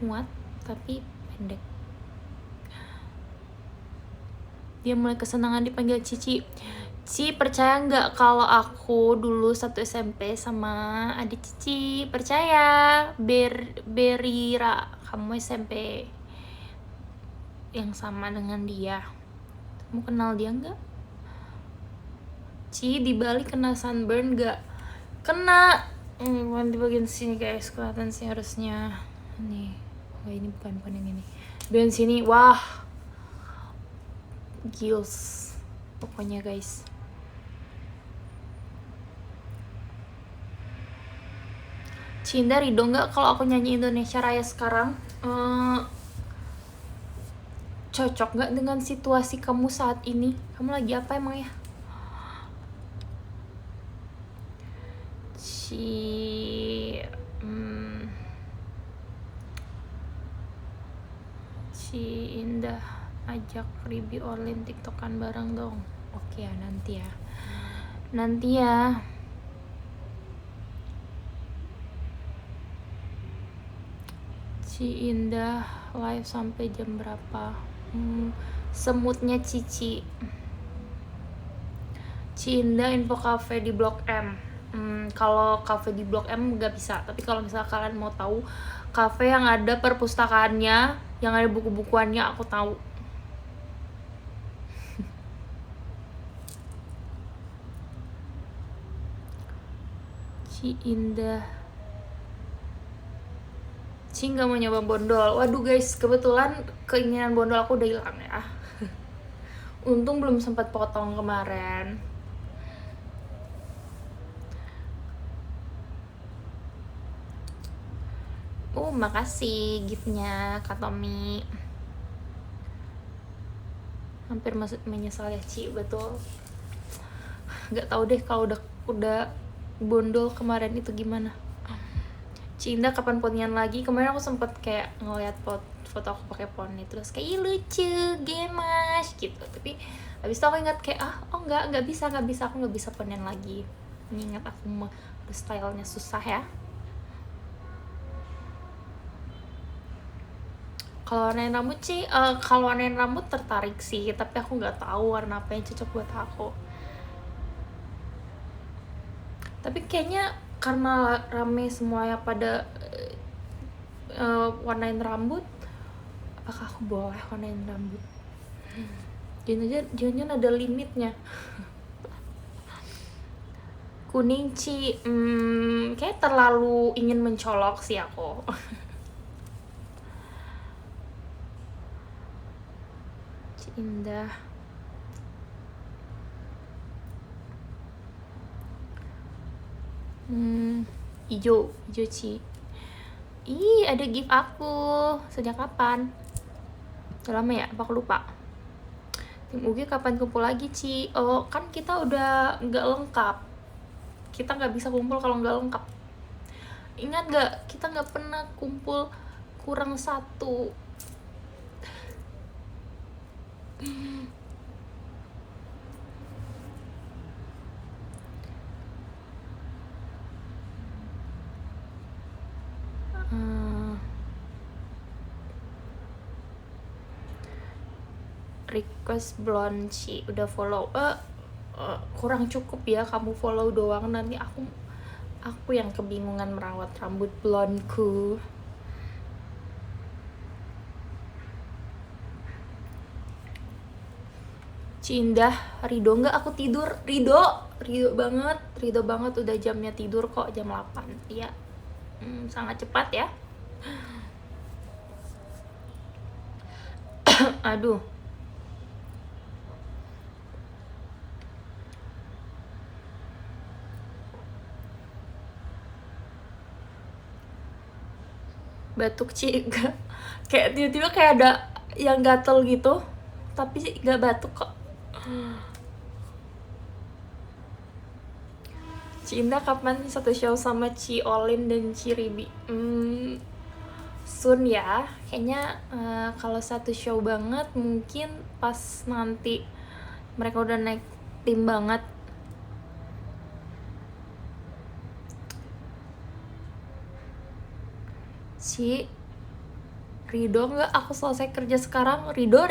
Muat tapi pendek. Dia mulai kesenangan dipanggil Cici. Ci, percaya nggak kalau aku dulu satu SMP sama adik Cici? Percaya. Berira, kamu SMP yang sama dengan dia. Kamu kenal dia nggak? Ci, di Bali kena sunburn nggak? Kena. Bukan di bagian sini guys, kelihatan sih harusnya. Nih, ini bukan yang ini. Bagian sini, wah, gils pokoknya guys. Cinta ridho nggak kalau aku nyanyi Indonesia Raya sekarang? Cocok nggak dengan situasi kamu saat ini? Kamu lagi apa emang ya? Ci Indah, ajak Ribi Orlin tiktokan bareng dong. Oke ya, nanti ya. Ci Indah live sampai jam berapa? Semutnya Cici. Ci Indah info cafe di Blok M. Kalau cafe di Blok M nggak bisa, tapi kalau misalnya kalian mau tahu cafe yang ada perpustakaannya, yang ada buku-bukuannya, aku tahu. Ci Indah. Ci nggak mau nyoba bondol. Waduh guys, kebetulan keinginan bondol aku udah hilang ya. Untung belum sempat potong kemarin. Makasih giftnya Kak Tommy. Hampir menyesal ya Ci, betul. Nggak tahu deh kalau udah bondol kemarin itu gimana. Cinda kapan ponian lagi? Kemarin aku sempet kayak ngeliat foto aku pakai poni, terus kayak ih lucu, gemas gitu. Tapi habis itu aku ingat kayak nggak bisa aku nggak bisa ponian lagi. Mengingat aku stylenya susah ya. Kalau warnain rambut sih, kalau warnain rambut tertarik sih, tapi aku nggak tahu warna apa yang cocok buat aku. Tapi kayaknya karena rame semuanya pada warnain rambut, apakah aku boleh warnain rambut? Jangan ada limitnya. Kuning Ci, kayak terlalu ingin mencolok sih aku. Ci Indah. Ijo Ci. Ih, ada gift aku. Sejak kapan? Udah lama ya? Apa aku lupa? Tim UG kapan kumpul lagi, Ci? Oh, kan kita udah nggak lengkap. Kita nggak bisa kumpul kalau nggak lengkap. Ingat nggak? Kita nggak pernah kumpul kurang satu. Request blonde Ci udah follow. Kurang cukup ya kamu follow doang, nanti aku yang kebingungan merawat rambut blondeku. Cindah, Rido nggak aku tidur. Rido banget udah jamnya tidur kok, jam 8 ya. Sangat cepat ya. Aduh, batuk Ci. Kayak tiba-tiba kayak ada yang gatel gitu, tapi sih nggak batuk kok. Ci Indah kapan satu show sama Ci Olin dan Ci Ribi? Soon ya, kayaknya kalau satu show banget mungkin pas nanti mereka udah naik tim banget. Ci Rido nggak aku selesai kerja sekarang. Rido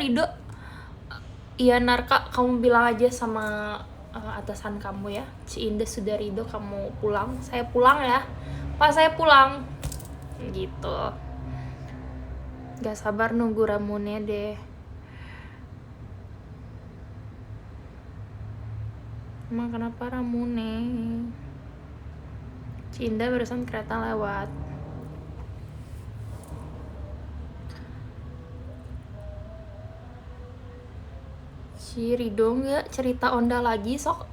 iya Narka, kamu bilang aja sama atasan kamu ya, Ci Indah sudah Rido kamu pulang, saya pulang ya Pak, saya pulang gitu. Gak sabar nunggu Ramune deh. Emang kenapa Ramune? Ci Indah barusan kereta lewat. Ci Rido nggak cerita Onda lagi sok.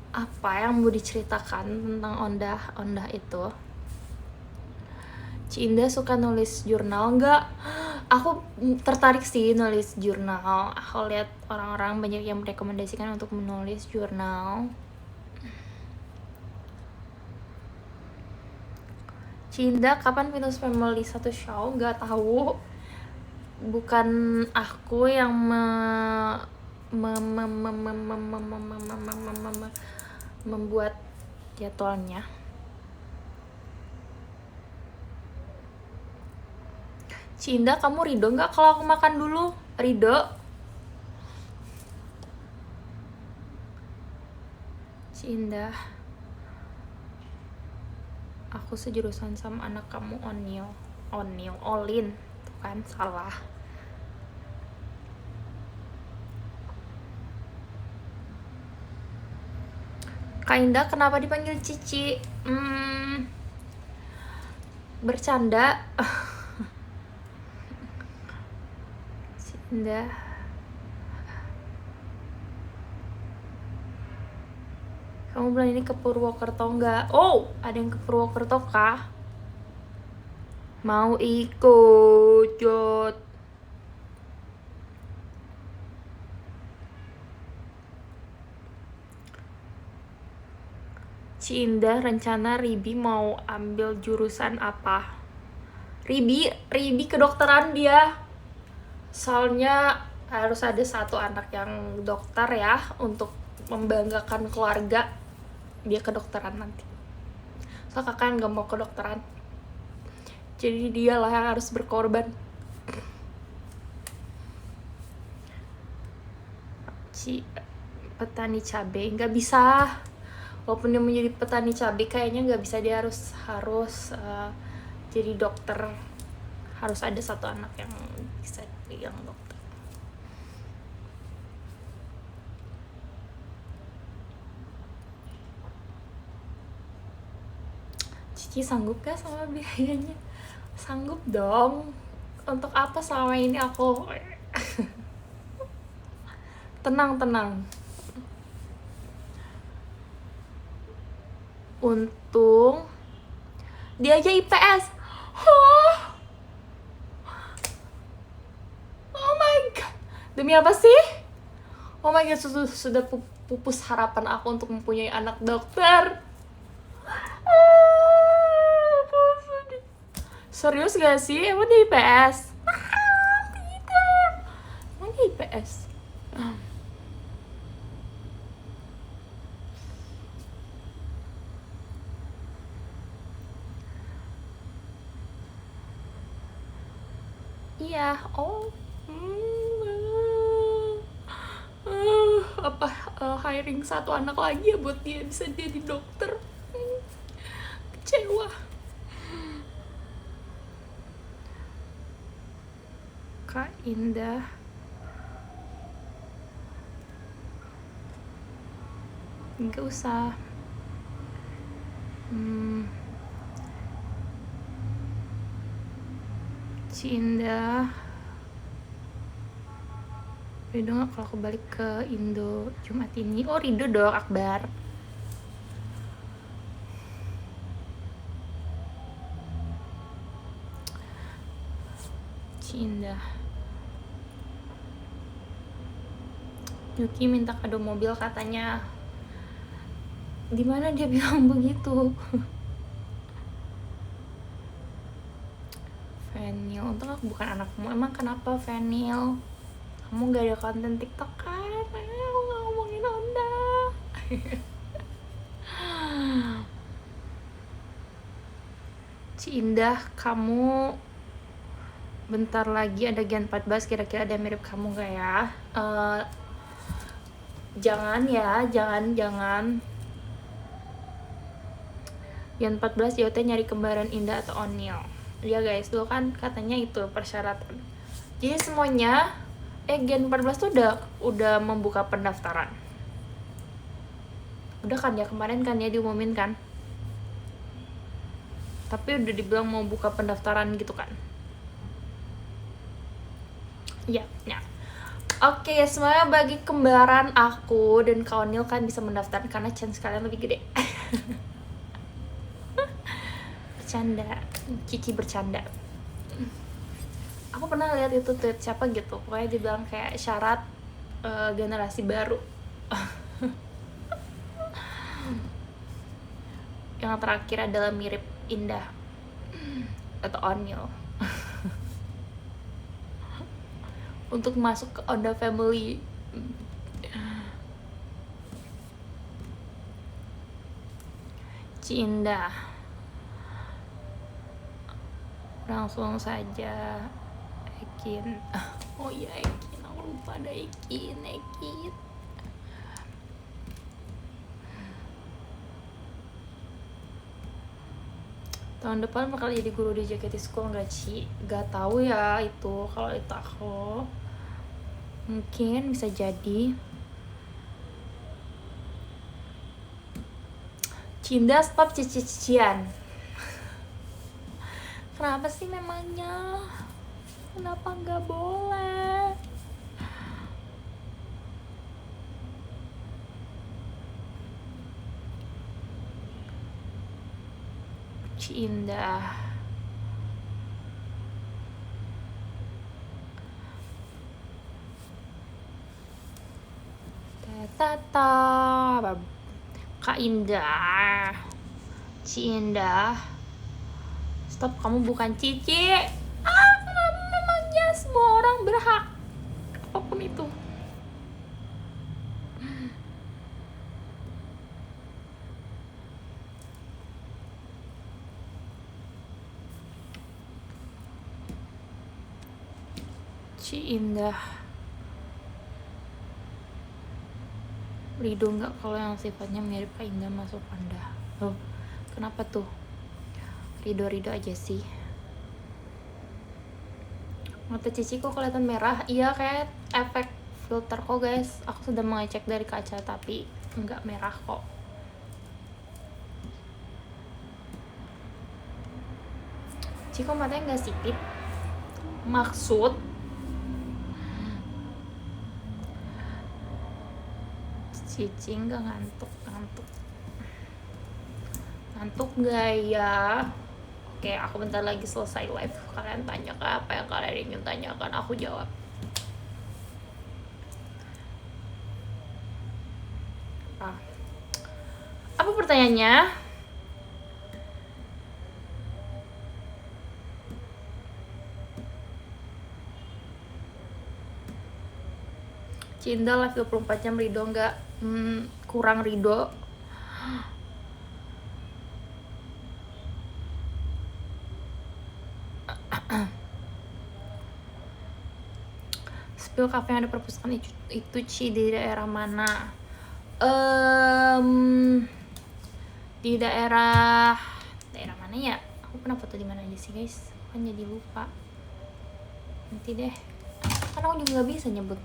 Apa yang mau diceritakan tentang Onda itu? Ci Indah suka nulis jurnal nggak? Aku tertarik sih nulis jurnal. Aku lihat orang-orang banyak yang merekomendasikan untuk menulis jurnal. Ci Indah kapan Venus Family satu show? Nggak tahu. Bukan aku yang membuat jadwalnya. Ci Indah, kamu Rido nggak kalau aku makan dulu? Rido? Ci Indah, aku sejurusan sama anak kamu Olin. Tuh kan, salah. Kak Indah, kenapa dipanggil Cici? Bercanda. Ci Indah, kamu bulan ini ke Purwokerto nggak? Oh, ada yang ke Purwokerto kah? Mau ikut, Jod. Ci Indah, rencana Ribi mau ambil jurusan apa? Ribi kedokteran dia. Soalnya harus ada satu anak yang dokter ya, untuk membanggakan keluarga. Dia kedokteran nanti. Soalnya kakak nggak mau kedokteran. Jadi dialah yang harus berkorban. Petani cabai nggak bisa. Walaupun dia menjadi petani cabai, kayaknya nggak bisa. Dia harus jadi dokter. Harus ada satu anak yang bisa yang dokter. Cici sanggup gak sama biayanya? Sanggup dong. Untuk apa selama ini aku tenang. Untung dia aja IPS. Oh my god. Demi apa sih? Oh my god, sudah pupus harapan aku untuk mempunyai anak dokter. Serius gak sih? Emang dia IPS? Tidak. Emang dia IPS? Iya. Oh. Apa hiring satu anak lagi ya buat dia bisa jadi dokter? Kecewa. Kak Indah, nggak usah. Ci Indah, Ridho nggak kalau aku balik ke Indo Jumat ini? Oh Ridho dong, Akbar. Ci Indah, Yuki minta kado mobil katanya. Dimana dia bilang begitu? Fenil, untung aku bukan anakmu. Emang kenapa Fenil? Kamu gak ada konten TikTok kan? Aku gak ngomongin Honda. Ci Indah, kamu bentar lagi ada Gen 14, kira-kira ada yang mirip kamu gak ya? Jangan ya, jangan. Gen 14 JOT nyari kembaran Indah atau Onil. Ya guys, dulu kan katanya itu persyaratan. Jadi semuanya Gen 14 tuh udah membuka pendaftaran. Udah kan ya, kemarin kan ya diumumin kan. Tapi udah dibilang mau buka pendaftaran gitu kan. Ya. Oke, semuanya bagi kembaran aku dan Kak Onil kan bisa mendaftar karena chance kalian lebih gede. Bercanda, Cici bercanda. Aku pernah lihat itu tweet siapa gitu, pokoknya dibilang kayak syarat generasi baru. Yang terakhir adalah mirip Indah atau Onil. Untuk masuk ke Onda Family. Ci Indah, langsung saja Ekin. Oh iya Ekin, aku lupa ada Ekin. Tahun depan bakal jadi guru di JKT School nggak Ci? Gak tahu ya itu. Kalau itu aku mungkin bisa jadi. Cinda stop cician. Kenapa sih memangnya? Kenapa nggak boleh? Ci Indah, tata Kak Indah, Ci Indah, stop, kamu bukan Cici. Memangnya semua orang berhak apapun itu. Ci Indah, Rido nggak kalau yang sifatnya mirip Kak Indah masuk Anda? Oh, kenapa tuh? Rido aja sih. Mata Cici kok kelihatan merah? Iya, kayak efek filter kok guys. Aku sudah mengecek dari kaca tapi nggak merah kok. Cici kok matanya nggak sipit? Maksud Cici nggak ngantuk nggak ya? Oke, aku bentar lagi selesai live. Kalian tanya apa yang kalian ingin tanyakan, aku jawab. Apa pertanyaannya? Cinta live 24 jam, Rido nggak? Kurang Rido. Spill cafe yang ada perpustakaan itu Ci di daerah mana? Di daerah mana ya? Aku pernah foto di mana aja sih guys? Kan jadi lupa. Nanti deh. Karena aku juga nggak bisa nyebut.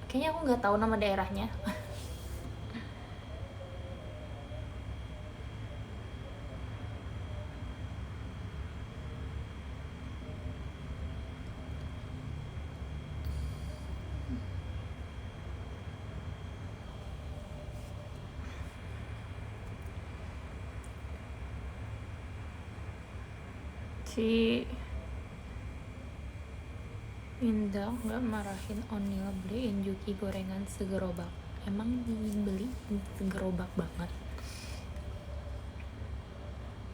Kayaknya aku nggak tahu nama daerahnya. Si Indah nggak marahin Onil beliin Juki gorengan segerobak. Emang dibeli segerobak banget?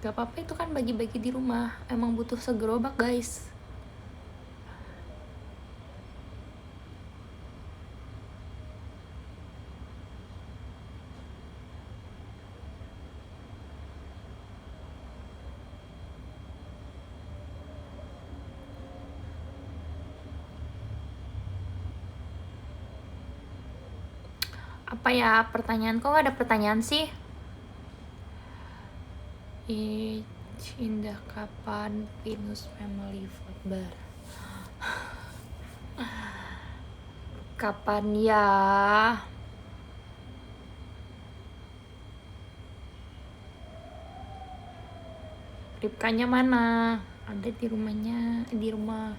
Gak apa-apa, itu kan bagi-bagi di rumah. Emang butuh segerobak guys. Apa ya pertanyaan? Kok gak ada pertanyaan sih? Indah kapan Venus Family Food Bar? Kapan ya? Ripkanya mana? Ada di rumahnya, di rumah.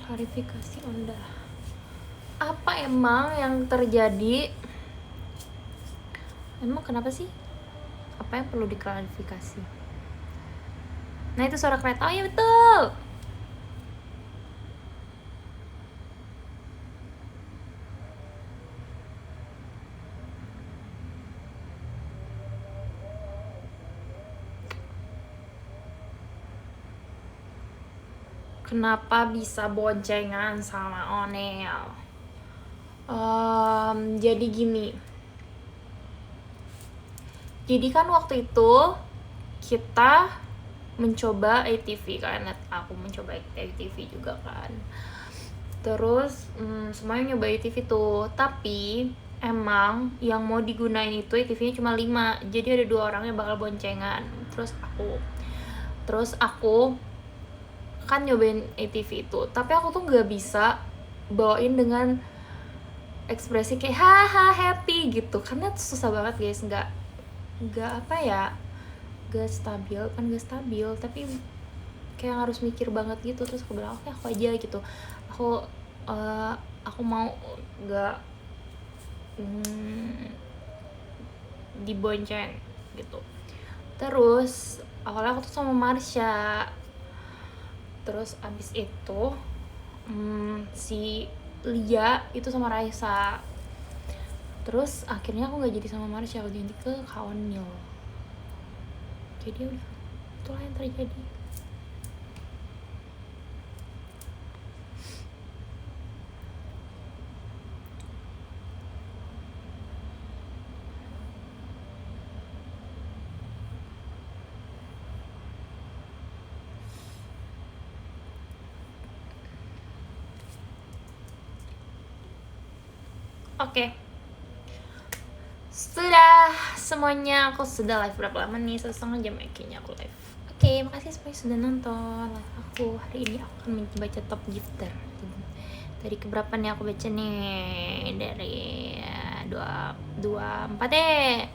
Klarifikasi Onda. Apa emang yang terjadi? Emang kenapa sih? Apa yang perlu diklarifikasi? Nah, itu suara kereta. Oh iya betul. Kenapa bisa boncengan sama Onel? Jadi gini. Jadi kan waktu itu kita mencoba ATV kan, aku mencoba ATV juga kan. Terus semuanya nyoba ATV tuh, tapi emang yang mau digunain itu ATV-nya cuma 5, jadi ada 2 orang yang bakal boncengan. Terus aku kan nyobain ATV itu, tapi aku tuh nggak bisa bawain dengan ekspresi kayak haha happy gitu, karena susah banget guys, nggak apa ya, gak stabil, tapi kayak harus mikir banget gitu. Terus aku bilang oke, aku aja gitu, aku mau nggak dibonceng gitu. Terus awalnya aku tuh sama Marsha, terus abis itu si Lia itu sama Raisa. Terus akhirnya aku nggak jadi sama Marsha, aku ganti ke Kawanil. Jadi udah, itulah yang terjadi. Oke. Sudah semuanya, aku sudah live berapa lama nih? 1,5 jam kayaknya aku live. Oke, makasih semuanya sudah nonton live aku. Hari ini aku akan baca top gifter. Dari keberapa nih aku baca nih? Dari 24 deh.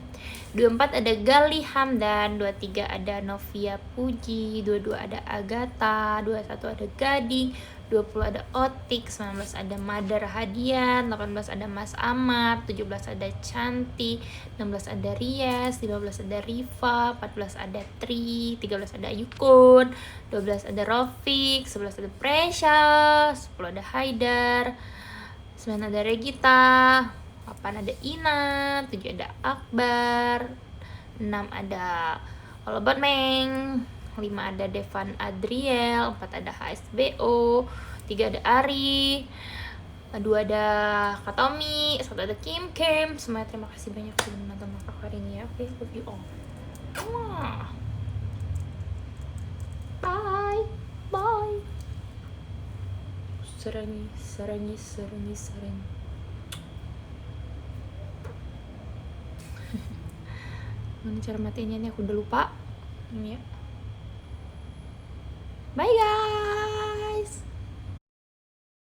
24 ada Gali Hamdan, 23 ada Novia Puji, 22 ada Agatha, 21 ada Gading, 20 ada Otik, 19 ada Madar Hadian, 18 ada Mas Amar, 17 ada Canti, 16 ada Rias, 15 ada Riva, 14 ada Tri, 13 ada Yukun, 12 ada Rofik, 11 ada Presya, 10 ada Haidar, 9 ada Regita, 8 ada Ina, 7 ada Akbar, 6 ada Olobot Meng, 5 ada Devan Adriel, 4 ada HSBO, 3 ada Ari, 2 ada Katomi, 1 ada Kim Kim. Semuanya terima kasih banyak sudah menonton aku hari ini ya. Oke, love you all. Bye. Bye. Sarangi. Mana cara matiinnya nih, aku udah lupa. Ini ya. Bye guys.